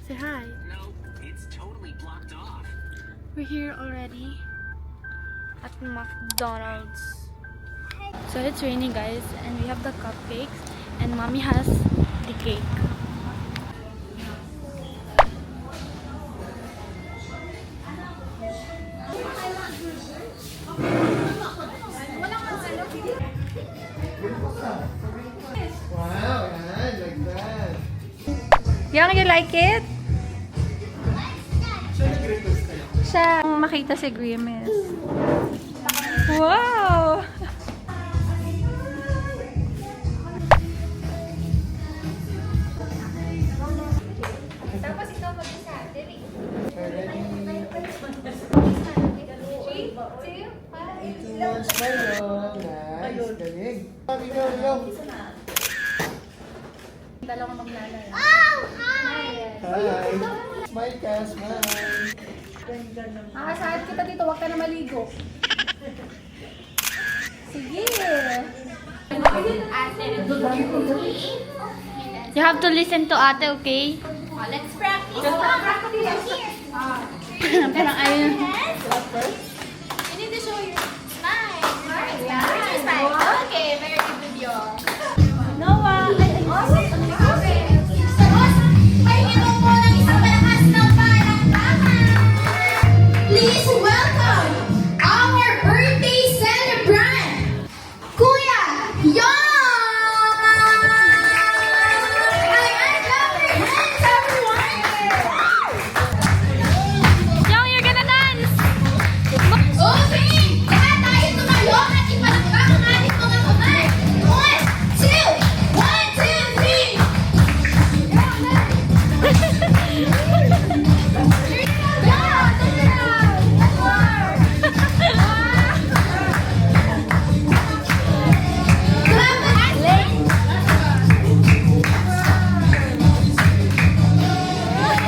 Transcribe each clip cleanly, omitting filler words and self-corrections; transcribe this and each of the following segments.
Say hi. No, it's totally blocked off. We're here already at McDonald's. So it's raining, guys, and we have the cupcakes, and mommy has the cake. Wow, yan, like that. Young, you like it? Siya nag-request kayo. Siya makita si Grimace. Wow! Tapos ikaw mag-isa. Dili. Ready? 3, 2, 18 months pa yun. Nice, galing. Sabi niyo, yung. Dalawang maglalaro. Hi. Smile ka, smile. Makasahad kita dito, huwag ka na maligo. Sige. You have to listen to ate, okay? Let's practice. Parang ayun. You need to show your smile. Smile. Okay, very good video. Noah! Pahingin mo ng isang malakas ng palakpakan. Please welcome our birthday celebrant, Kuya Yon! I love your hands, everyone! Young, you're gonna dance! Okay, lahat tayo tumayo at ipalakpak ang ating mga kamay. 1, 2, 1, 2, 3.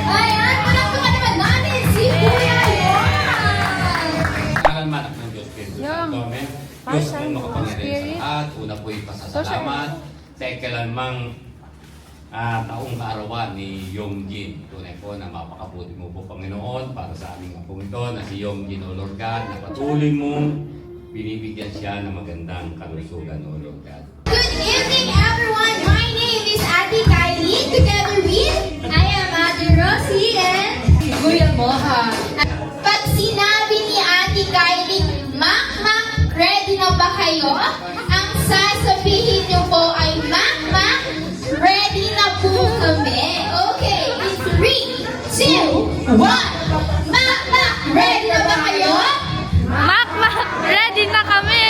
Ayan, palakpakan naman natin si Kuya Yon! Alam ng Diyos Kristo Yung, Santo, Amen. Diyos Passion, mong makapangyarihan Spirit. sa lahat. Una po'y pasasalamat sa ikalanmang taong kaarawan ni Yongjin. Tunay po na mapakabuti mo po, Panginoon, para sa aming apong ito na si Yongjin, O Lord God, na patuloy mong binibigyan siya ng magandang kalusugan, O Lord God. Good evening, everyone. My name is Ate Kylie. Together with I am Ate Rosie and Kuya Moha. Pag sinabi ni Ate Kylie, Mak, ready na ba kayo? Ang sasabihin niyo po ay, Mak, ready na po kami. Okay, 3, 2, 1. Mak, ready na ba kayo? Mak, ready na kami!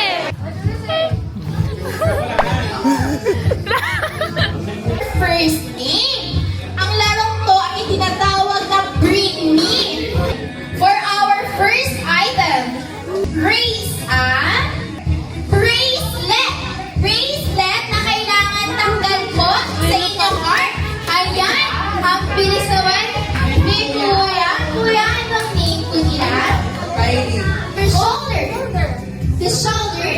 First name. Ang larong to ay tinatawag na Bring Me. For our first item, raise a bracelet. Bracelet na kailangan tanggal po sa inyong heart. Ayan, ang bilis naman ni Kuya. Kuya, anong name ko nila? The shoulder. The shoulder.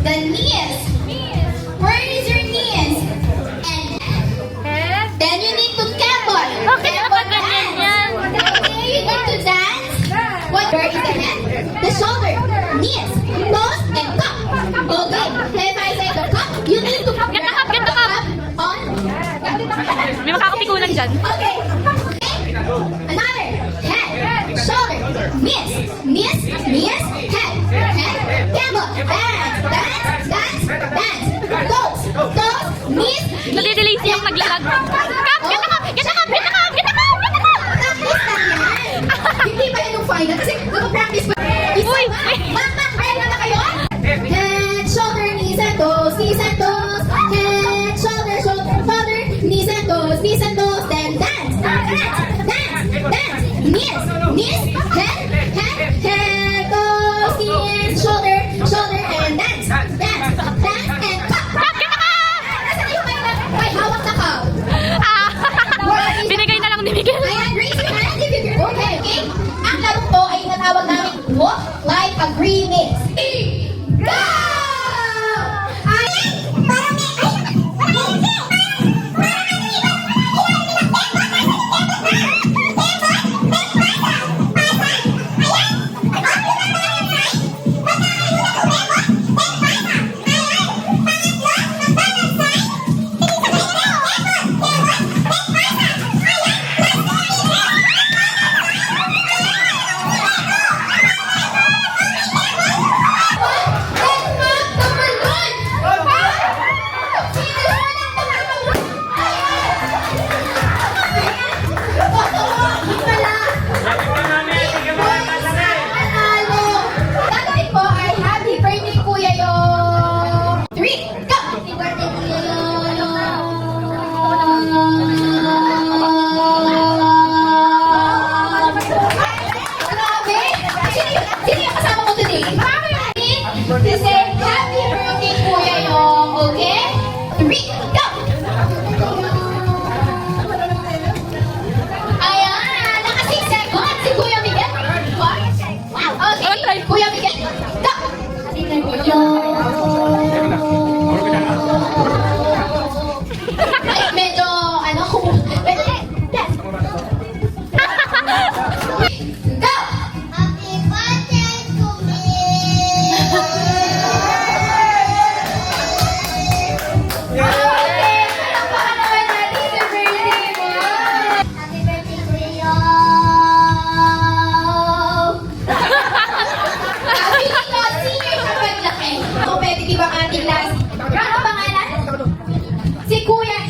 The knees. Where is your knees? And Head? then you need to kebon. Bakit nakaganyan yan? Okay, you need to dance. Where is the head? The shoulder, knees, nose, and cup. Okay, if I say the cup, you need to put Get the cup, get the cup. on. May makakapikunan dyan. Okay. Another. Head, shoulder, knees, head, kebon. Dance. Toes, knees, Nadidelay siyang naglalag. Cup! Get the cup! Get the cup! Get the cup! Get the cup! Get the cup! Practice lang yan. Hindi pa yun yung final kasi nag-practice pa. Uy! Mak, ready na ba kayo? Head, shoulder, knees and toes. Head, shoulder, knees and toes. Then dance. Knees, head, toes, knees, shoulder, and dance. And cup. Nasaan yung may hawak na cup? Binigay na lang ni Miguel. Ayan, raise your hand if you okay. Ang larong to ay natawag namin walk like a remix. Go! Ay, parang may...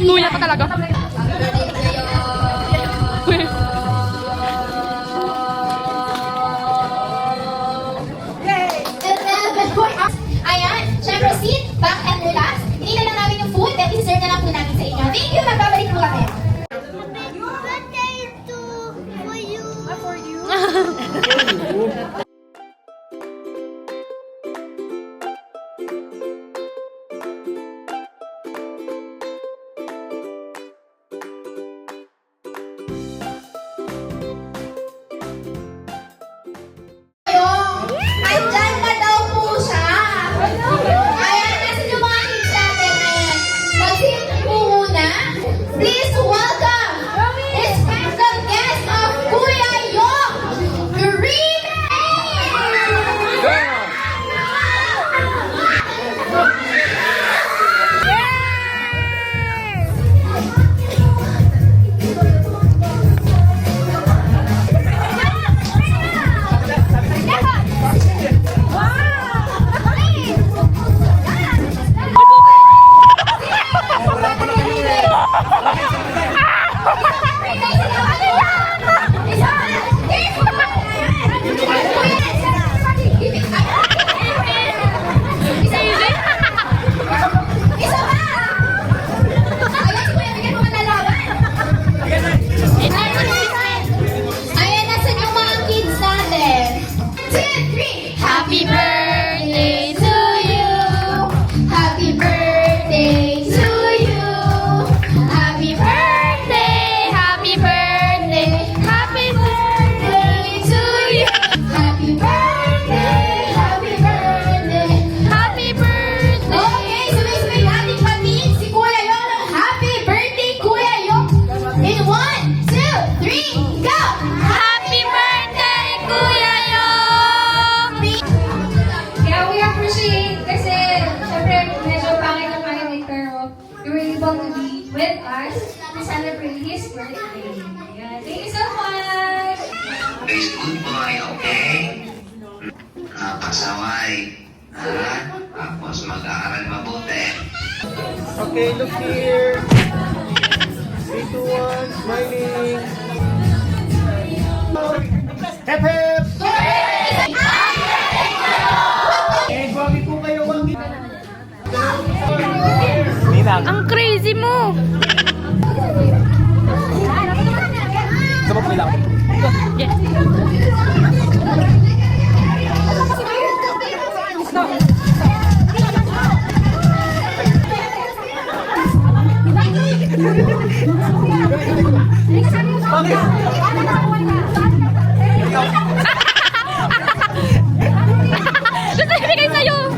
Kuya pa talaga. Ayan, syempre sit back and relax. Hinihintay lang namin yung food at dessert na lang po namin sa inyo. Thank you, magbabalik po kami. Andyan na daw po siya. Ayan, nasa yung mga kids natin. Ayan. Mag-sit po muna. Please welcome the special guest of Kuya Yong, Green Ayan, nasa yung mga kids natin. 2, 3. Happy birthday to you. Happy birthday to you. Happy birthday, happy birthday, happy birthday to you. Happy birthday, happy birthday, happy birthday. Okay, sabay-sabay natin patiin si Kuya Yong ng happy birthday, Kuya Yong. In 1, 2, 3, go! Happy birthday, Kuya Yong! Kaya we appreciate kasi syempre medyo pangit na pangit pero you were able to be with us to celebrate his birthday. Ayan. Thank you so much! Please, good boy, okay? Pasaway. Ha? Tapos mag-aaral mabuti. Okay, look here. 3, 2, 1, smiling. Hep, hep! Eh, bawi po kayo, Wang. Ang crazy mo! Gusto ibigay sa'yo!